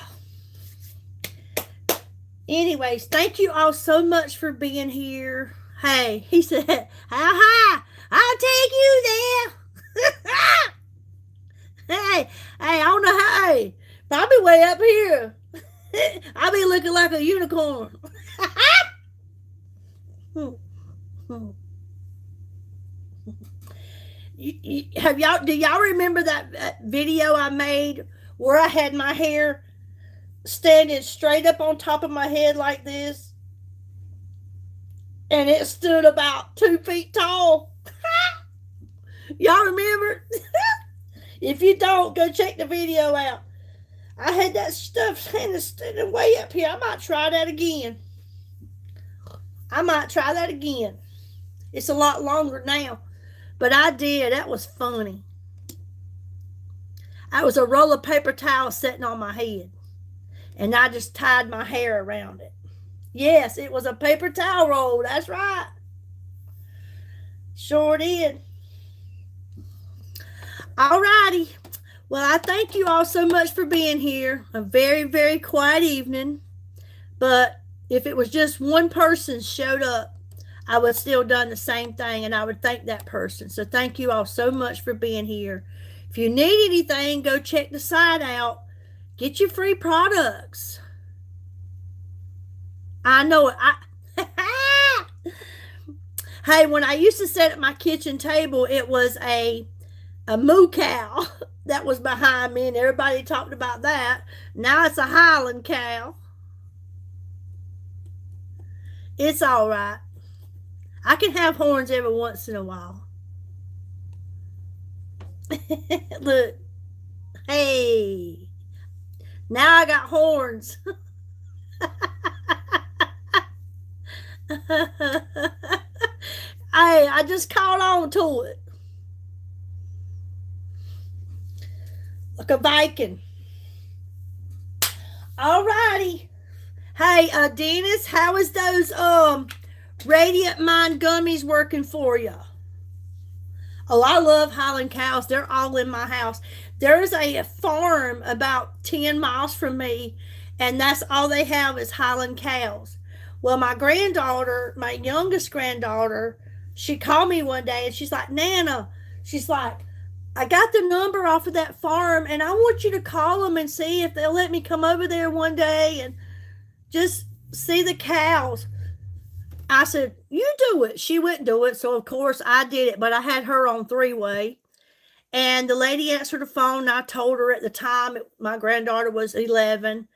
Anyways, thank you all so much for being here. Hey, he said, ha, I'll take you there. hey, I don't know how. Hey, I'll be way up here. I'll be looking like a unicorn. Do y'all remember that video I made where I had my hair standing straight up on top of my head like this, and it stood about 2 feet tall? Y'all remember? If you don't, go check the video out. I had that stuff standing way up here. I might try that again. It's a lot longer now, but I did. That was funny. I was a roll of paper towel sitting on my head, and I just tied my hair around it. Yes, it was a paper towel roll. That's right. Sure did. All righty. Well, I thank you all so much for being here. A very, very quiet evening. But if it was just one person showed up, I would still done the same thing, and I would thank that person. So thank you all so much for being here. If you need anything, go check the site out. Get your free products. I know it. Hey, when I used to sit at my kitchen table, it was a moo cow that was behind me, and everybody talked about that. Now it's a Highland cow. It's all right. I can have horns every once in a while. Look. Hey. Now I got horns. Hey, I just caught on to it. Like a Viking. All righty. Hey, Dennis, how is those Radiant Mind gummies working for you? Oh, I love Highland cows. They're all in my house. There's a farm about 10 miles from me, and that's all they have is Highland cows. Well, my granddaughter, my youngest granddaughter, she called me one day, and she's like, Nana, she's like, I got the number off of that farm, and I want you to call them and see if they'll let me come over there one day and just see the cows. I said, you do it. She wouldn't do it, so of course I did it, but I had her on three-way. And the lady answered the phone, and I told her at the time my granddaughter was 11.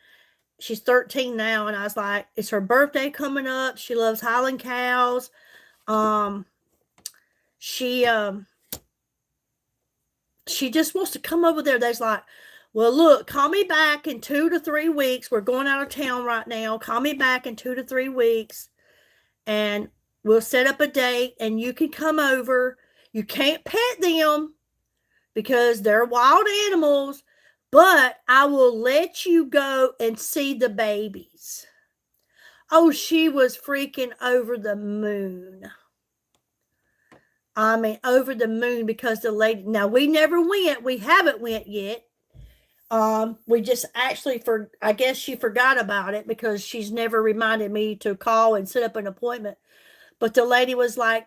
She's 13 now, and I was like, it's her birthday coming up. She loves Highland cows. She just wants to come over there. They's like, well, look, call me back in 2 to 3 weeks. We're going out of town right now. Call me back in 2 to 3 weeks, and we'll set up a date, and you can come over. You can't pet them because they're wild animals, but I will let you go and see the babies. Oh, she was freaking over the moon. I mean, over the moon, because the lady, now we never went. We haven't went yet. We just actually, I guess she forgot about it because she's never reminded me to call and set up an appointment. But the lady was like,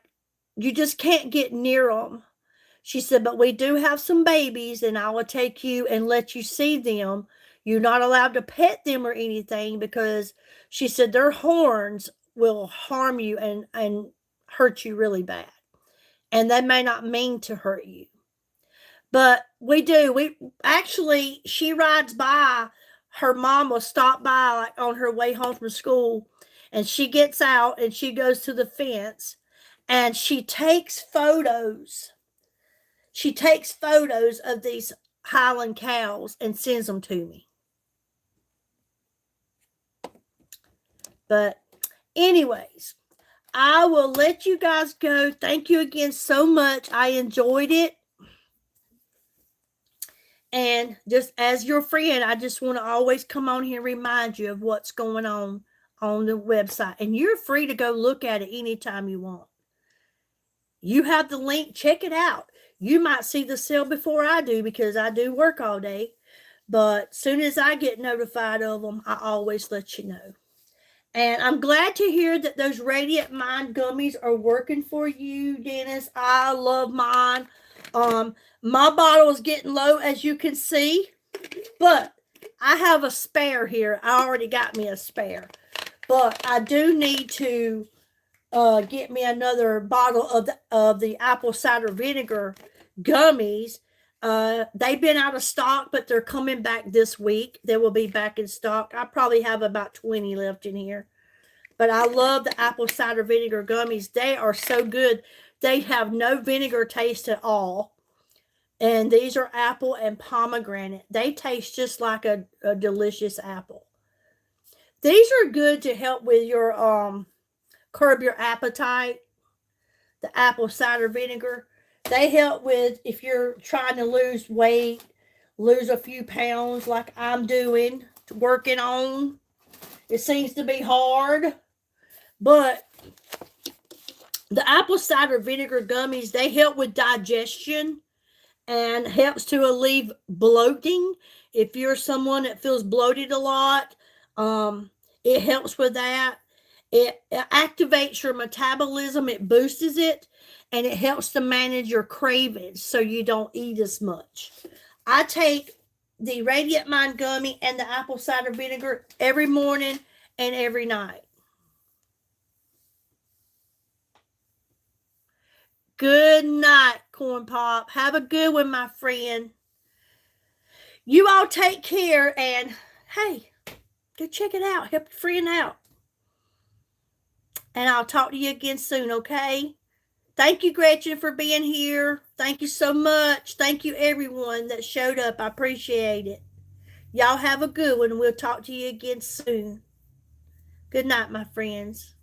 you just can't get near them. She said, but we do have some babies, and I will take you and let you see them. You're not allowed to pet them or anything because she said their horns will harm you and hurt you really bad. And they may not mean to hurt you. But we do. She rides by. Her mom will stop by like on her way home from school, and she gets out and she goes to the fence and she takes photos. She takes photos of these Highland cows and sends them to me. But anyways, I will let you guys go. Thank you again so much. I enjoyed it. And just as your friend, I just want to always come on here and remind you of what's going on the website. And you're free to go look at it anytime you want. You have the link. Check it out. You might see the sale before I do because I do work all day. But soon as I get notified of them, I always let you know. And I'm glad to hear that those Radiant Mind gummies are working for you, Dennis. I love mine. My bottle is getting low, as you can see, but I have a spare here. I already got me a spare, but I do need to get me another bottle of the apple cider vinegar gummies. They've been out of stock, but they're coming back this week. They will be back in stock. I probably have about 20 left in here. But I love the apple cider vinegar gummies. They are so good. They have no vinegar taste at all. And these are apple and pomegranate. They taste just like a delicious apple. These are good to help with your curb your appetite. The apple cider vinegar. They help with if you're trying to lose weight, lose a few pounds like I'm doing, working on. It seems to be hard. But the apple cider vinegar gummies, they help with digestion and helps to relieve bloating. If you're someone that feels bloated a lot, it helps with that. It activates your metabolism, it boosts it, and it helps to manage your cravings so you don't eat as much. I take the Radiant Mind gummy and the apple cider vinegar every morning and every night. Good night, Corn Pop. Have a good one, my friend. You all take care, and hey, go check it out. Help your friend out. And I'll talk to you again soon, okay? Thank you, Gretchen, for being here. Thank you so much. Thank you, everyone that showed up. I appreciate it. Y'all have a good one. We'll talk to you again soon. Good night, my friends.